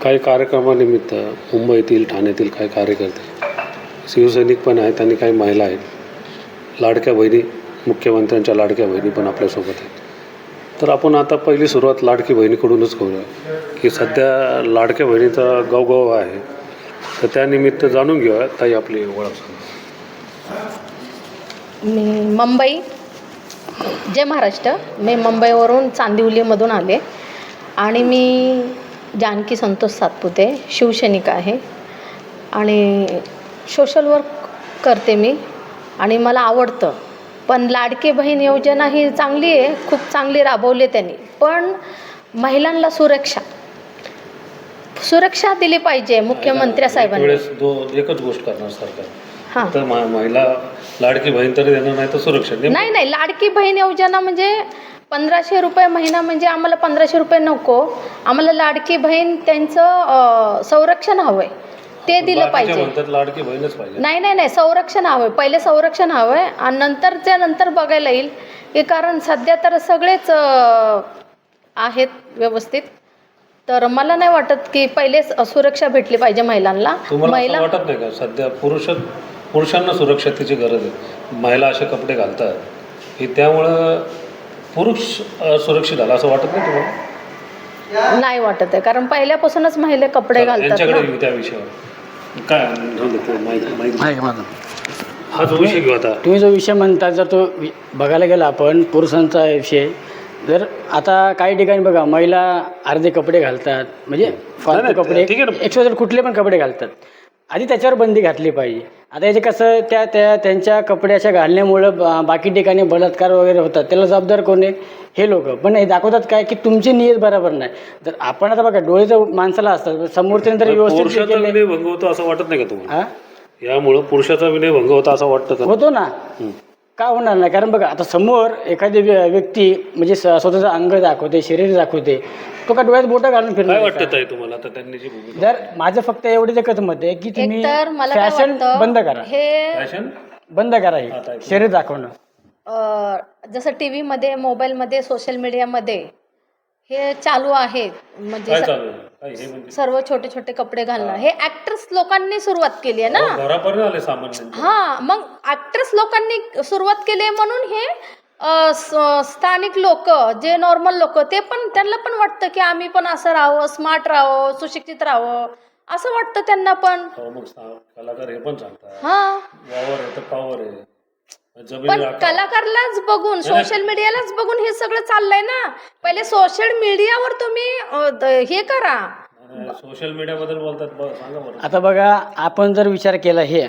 काही कार्यक्रमानिमित्त मुंबईतील ठाण्यातील काही कार्यकर्ते शिवसैनिक पण आहेत आणि काही महिला आहेत. लाडक्या बहिणी, मुख्यमंत्र्यांच्या लाडक्या बहिणी पण आपल्यासोबत आहेत. तर आपण आता पहिली सुरुवात लाडकी बहिणीकडूनच करूया की सध्या लाडक्या बहिणीचा गवगव आहे. तर त्यानिमित्त जाणून घेऊया ताई आपली ओळख. मी मुंबई, जय महाराष्ट्र. मी मुंबईवरून चांदिवलीमधून आले आणि मी जानकी संतोष सातपुते, शिवसैनिक आहे आणि सोशल वर्क करते मी आणि मला आवडतं. पण लाडकी बहीण योजना ही चांगली आहे, खूप चांगली राबवली त्यांनी. पण महिलांना सुरक्षा दिली पाहिजे मुख्यमंत्री साहेबांनी. एकच गोष्ट करणार सरकार, हां, तर महिला लाडकी बहीण तरी देणार नाही तर सुरक्षा नाही. लाडकी बहीण योजना म्हणजे 1500 रुपये महिना, म्हणजे आम्हाला 1500 रुपये नको. आम्हाला लाडकी बहीण त्यांचं संरक्षण हवंय, ते दिलं पाहिजे. लाडकी बहीणच पाहिजे. नाही, संरक्षण हवंय. पहिले संरक्षण हवंय आणि नंतर बघायला येईल. हे कारण सध्या तर सगळेच आहेत व्यवस्थित. तर मला नाही वाटत की पहिले सुरक्षा भेटली पाहिजे महिलांना. महिला वाटत नाही का सध्या पुरुषांना सुरक्षतेची गरज आहे? महिला असे कपडे घालतात की त्यामुळं पुरुष सुरक्षित झाला असं वाटत नाही तुम्हाला? नाही वाटत आहे, कारण पहिल्यापासूनच महिला कपडे घालतात ना. त्या विषयावर काय माझं हा जो विषय घेऊ आता. तुम्ही जो विषय म्हणता, जर तो बघायला गेला आपण पुरुषांचा विषय, जर आता काही ठिकाणी बघा महिला अर्धे कपडे घालतात, म्हणजे फालतू कपडे, एक्स्ट्रा कुठले पण कपडे घालतात. आधी त्याच्यावर बंदी घातली पाहिजे. आता याचे कसं त्यांच्या कपड्याच्या घालण्यामुळं बाकी ठिकाणी बलात्कार वगैरे होतात. त्याला जबाबदार कोण आहे? हे लोक. पण हे दाखवतात काय की तुमची नियत बरोबर नाही. जर आपण आता बघा डोळे जर माणसाला असतात, समोरच्याने जर व्यवस्थित विनय भंग होतो असं वाटत नाही का तुम्हाला? हां, यामुळं पुरुषाचा विनय भंग होता असं वाटतं का? होतो ना. का होणार नाही? कारण बघा आता समोर एखादी व्यक्ती म्हणजे स्वतःचं अंग दाखवते, शरीर दाखवते, तो का डोळ्यात बोटं घालून काय फिरणार? वाटतं ताई तुम्हाला आता त्यांनी जी भूमिका? जर माझं फक्त एवढीच एकच मत आहे की तुम्ही एकतर मला काय फॅशन वाटतं, बंद करा. हे फॅशन बंद करा हे शरीर दाखवणं. जसं टीव्ही मध्ये, मोबाईलमध्ये, सोशल मीडियामध्ये हे चालू आहे. म्हणजे काय चालू आहे? काय हे म्हणजे सर्व छोटे छोटे कपडे घालणं, हे ऍक्टर्स लोकांनी सुरुवात केली आहे ना. घरापर्यंत आले सामान्य. हा, मग ऍक्टर्स लोकांनी सुरुवात केली आहे म्हणून हे स्थानिक लोक, जे नॉर्मल लोक, ते पण त्यांना पण वाटतं की आम्ही पण असं राहावं, स्मार्ट राहावं, सुशिक्षित राहावं, असं वाटतं त्यांना पण. मग कलाकार हे पण सांगतात हा, वावर आहे तर पावर आहे. पण कलाकारलाच बघून, सोशल मीडियालाच बघून हे सगळं चाललंय ना. पहिले सोशल मीडियावर तुम्ही हे करा. सोशल मीडिया बद्दल बोलतात, सांगा बरं. आता बघा आपण जर विचार केला, हे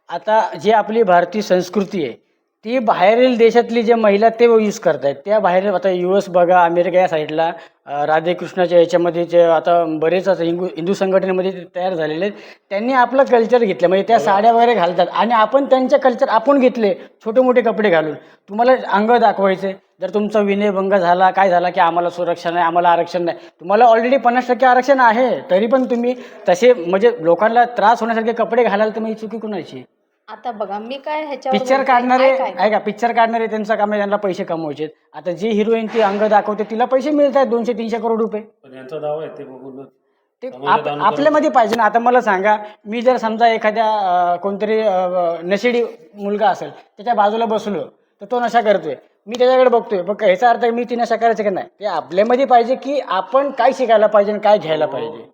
आता जी आपली भारतीय संस्कृती आहे ती बाहेरील देशातली जे महिला ते यूज करतायत. त्या बाहेर आता US बघा, अमेरिका या साईडला राधेकृष्णाच्या याच्यामध्ये जे आता बरेच आता हिंदू संघटनेमध्ये ते तयार झालेले आहेत. त्यांनी आपलं कल्चर घेतलं, म्हणजे त्या साड्या वगैरे घालतात आणि आपण त्यांच्या कल्चर आपण घेतले, छोटे मोठे कपडे घालून. तुम्हाला अंग दाखवायचे, जर तुमचा विनयभंग झाला, काय झाला की आम्हाला सुरक्षा नाही, आम्हाला आरक्षण नाही. तुम्हाला ऑलरेडी 50% आरक्षण आहे, तरी पण तुम्ही तसे म्हणजे लोकांना त्रास होण्यासारखे कपडे घालाल, तर मग ही चुकी कुणाची? आता बघा मी काय ह्याच्यावर पिक्चर काढणारे आहे का, पिक्चर काढणारे त्यांचं काम आहे, त्यांना पैसे कमवायचे. आता जी हिरोईन ती अंग दाखवते तिला पैसे मिळत आहेत 200-300 करोड रुपये. पण यांचा दावा आहे ते बघून ते आपल्यामध्ये पाहिजे ना. आता मला सांगा, मी जर समजा एखाद्या कोणतरी नशेडी मुलगा असेल, त्याच्या बाजूला बसलो, तर तो नशा करतोय, मी त्याच्याकडे बघतोय, बघ ह्याचा अर्थ मी ती नशा करायचं का नाही? ते आपल्यामध्ये पाहिजे की आपण काय शिकायला पाहिजे आणि काय घ्यायला पाहिजे.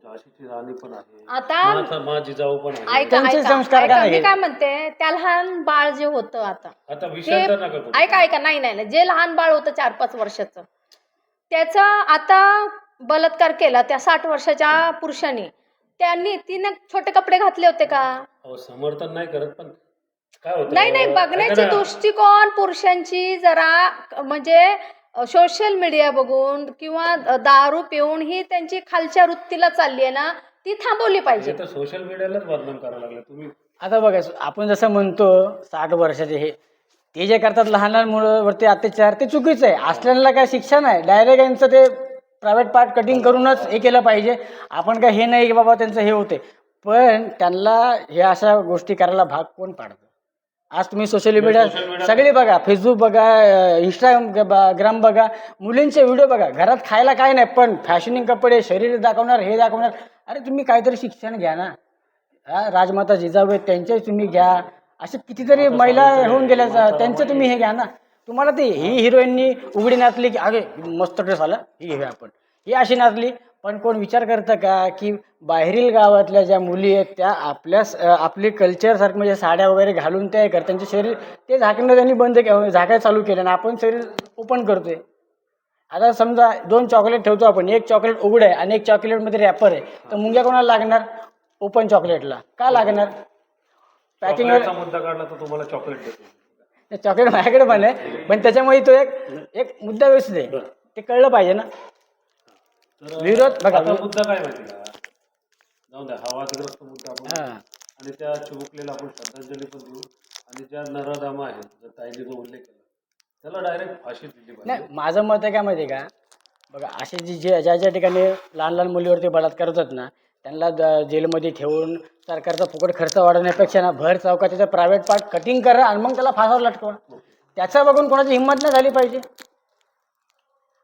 आता माझी जाऊ पण आहे. ऐका, मी काय म्हणते, त्या लहान बाळ जे होतं आता विषय तर नका करू. ऐका, नाही, जे लहान बाळ होतं 4-5 वर्षाचं, त्याचा आता बलात्कार केला त्या 60 वर्षाच्या पुरुषाने, तिने छोटे कपडे घातले होते का? समर्थन नाही करत, पण काय होतं, नाही, बघण्याची दृष्टिकोन पुरुषांची जरा, म्हणजे सोशल मीडिया बघून किंवा दारू पिऊन ही त्यांची खालच्या वृत्तीला चालली आहे ना, ती थांबवली पाहिजे. सोशल मीडियालाच बदनाम करायला लागले तुम्ही. आता बघा आपण जसं म्हणतो 60 वर्षाचे ते जे करतात लहान लहान मुलांवरती अत्याचार, ते चुकीचं आहे. असल्याला काय शिक्षा नाही, डायरेक्ट यांचं ते प्रायव्हेट पार्ट कटिंग करूनच हे केलं पाहिजे. आपण काय हे नाही की बाबा त्यांचं हे होते, पण त्यांना हे अशा गोष्टी करायला भाग कोण पाडतं? आज तुम्ही सोशल मीडिया सगळे बघा, फेसबुक बघा, इंस्टाग्राम बघा, मुलींचे व्हिडिओ बघा. घरात खायला काय नाही, पण फॅशनिंग कपडे, शरीर दाखवणार, हे दाखवणार. अरे तुम्ही काहीतरी शिक्षण घ्या ना. राजमाता जिजाऊ आहेत त्यांचे तुम्ही घ्या. असे कितीतरी महिला होऊन गेल्या, त्यांचे तुम्ही हे घ्या ना. तुम्हाला ते ही हिरोईननी उघडी नाचली की अगे मस्त ड्रेस आला, ही घेऊया आपण, ही अशी नाचली. पण कोण विचार करतं का की बाहेरील गावातल्या ज्या मुली आहेत त्या आपली कल्चरसारखं म्हणजे साड्या वगैरे घालून त्या करतात, त्यांचे शरीर ते झाकणं त्यांनी झाकायला चालू केलं आणि आपण शरीर ओपन करतोय. आता समजा 2 चॉकलेट ठेवतो आपण, एक चॉकलेट उघड आहे आणि एक चॉकलेटमध्ये रॅपर आहे, तर मुंग्या कोणाला लागणार? ओपन चॉकलेटला का लागणार? पॅकिंग मुद्दा काढला तर तुम्हाला चॉकलेट देतो. चॉकलेट माझ्याकडे पण आहे, पण त्याच्यामुळे तो एक मुद्दा व्यवस्थित आहे, ते कळलं पाहिजे ना. विरोध बघा, मुद्दा काय माहिती का, जाऊन द्या, हा वादग्रस्त मुद्दा आपण आणि त्या चिमुकलेला आपण श्रद्धांजली पण देऊ. आणि ज्या नराधामा आहेत, जर ताईने जो उल्लेख केला त्याला डायरेक्ट फाशी दिली पाहिजे. नाही, माझं मत आहे काय माहिती आहे का, बघा असे ज्या ठिकाणी लहान लहान मुलीवरती बलात्कार होतात ना, त्यांना जेलमध्ये ठेवून सरकारचा फुकट खर्च वाढवण्यापेक्षा ना भर चौकात त्याचा प्रायव्हेट पार्ट कटिंग करा आणि मग त्याला फासावर लटकवा. त्याचा बघून कोणाची हिंमत नाही झाली पाहिजे.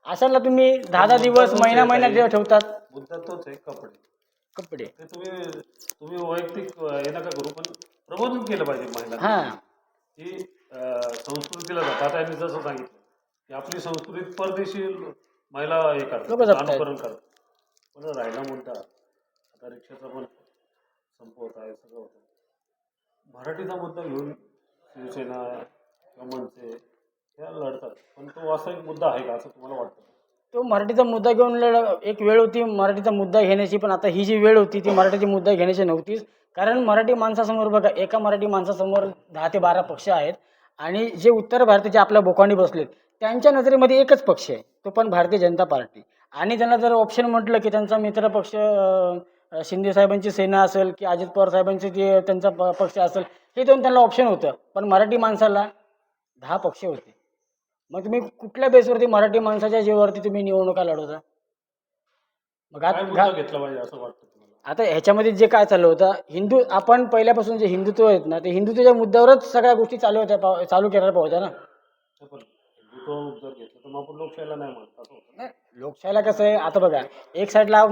अशाला तुम्ही 10 दिवस महिना जेव्हा ठेवतात. मुद्दा तोच आहे, कपडे ते तुम्ही वैयक्तिक हे नका करू, पण प्रबोधन केलं पाहिजे महिला हां की संस्कृतीला जातात. आता यांनी जसं सांगितलं की आपली संस्कृती परदेशी महिला हे करतात, अनुकरण करतात. पण राहिला मुद्दा, आता रिक्षाचा पण संप होत आहे, सगळं होतं. मराठीचा मुद्दा घेऊन शिवसेना किंवा मनसे ह्या लढतात, पण तो वास्तविक मुद्दा आहे का असं तुम्हाला वाटतं? तो मराठीचा मुद्दा घेऊन एक वेळ होती मराठीचा मुद्दा घेण्याची, पण आता ही जी वेळ होती ती मराठीची मुद्दा घेण्याची नव्हतीच. कारण मराठी माणसासमोर बघा, एका मराठी माणसासमोर 10 ते 12 पक्ष आहेत आणि जे उत्तर भारताचे आपल्या बोकांडी बसलेत त्यांच्या नजरेमध्ये एकच पक्ष आहे, तो पण भारतीय जनता पार्टी. आणि त्यांना जर ऑप्शन म्हटलं की त्यांचा मित्र पक्ष शिंदे साहेबांची सेना असेल की अजित पवार साहेबांचे जे त्यांचा पक्ष असेल, हे दोन त्यांना ऑप्शन होतं. पण मराठी माणसाला 10 पक्ष होते. मग तुम्ही कुठल्या बेसवरती मराठी माणसाच्या जीवावरती तुम्ही निवडणुका लढवता? मग घेतला पाहिजे असं वाटतं तुम्हाला? आता ह्याच्यामध्ये जे काय चालू होतं, आपण पहिल्यापासून जे हिंदुत्व आहेत ना, ते हिंदुत्वाच्या मुद्द्यावरच सगळ्या गोष्टी चालू करायला पाहिजे ना. जर घेतलं तर मग आपण लोकशाहीला नाही म्हणत, असं होतं. नाही, लोकशाहीला कसं आहे, आता बघा एक साईडला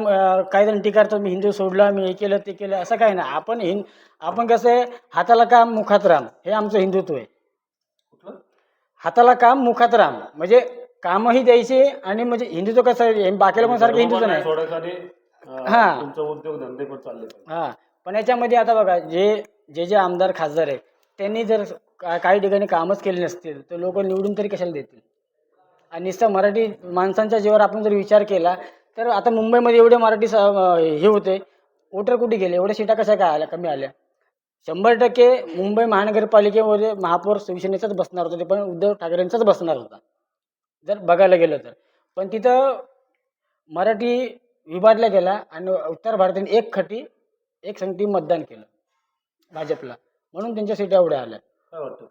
काही जण टीका करतात, मी हिंदू सोडला, मी हे केलं ते केलं, असं काही नाही. आपण कसं आहे, हाताला काम मुखात राम, हे आमचं हिंदुत्व आहे. कुठलं? हाताला काम मुखात राम, म्हणजे कामही द्यायचे. आणि म्हणजे हिंदुत्व कसं आहे, बाकीला पण सारखं हिंदुत्व नाही. हां, तुमचा उद्योग धंदे पण चालले. हां, पण याच्यामध्ये आता बघा जे आमदार खासदार आहेत त्यांनी जर काही ठिकाणी कामच केले नसतील तर लोक निवडून तरी कशाला देतील? आणि नुसतं मराठी माणसांच्या जीवावर आपण जर विचार केला तर आता मुंबईमध्ये एवढे मराठी हे होते, वोटर कुठे गेले? एवढ्या सीटा कशा काय आल्या, कमी आल्या? 100% मुंबई महानगरपालिकेमध्ये महापौर शिवसेनेचाच बसणार होता, ते पण उद्धव ठाकरेंचाच बसणार होता जर बघायला गेलं तर. पण तिथं मराठी विभागला गेला आणि उत्तर भारताने एक संगती मतदान केलं भाजपला, म्हणून त्यांच्या सीटा एवढ्या आल्या. काय वाटतं?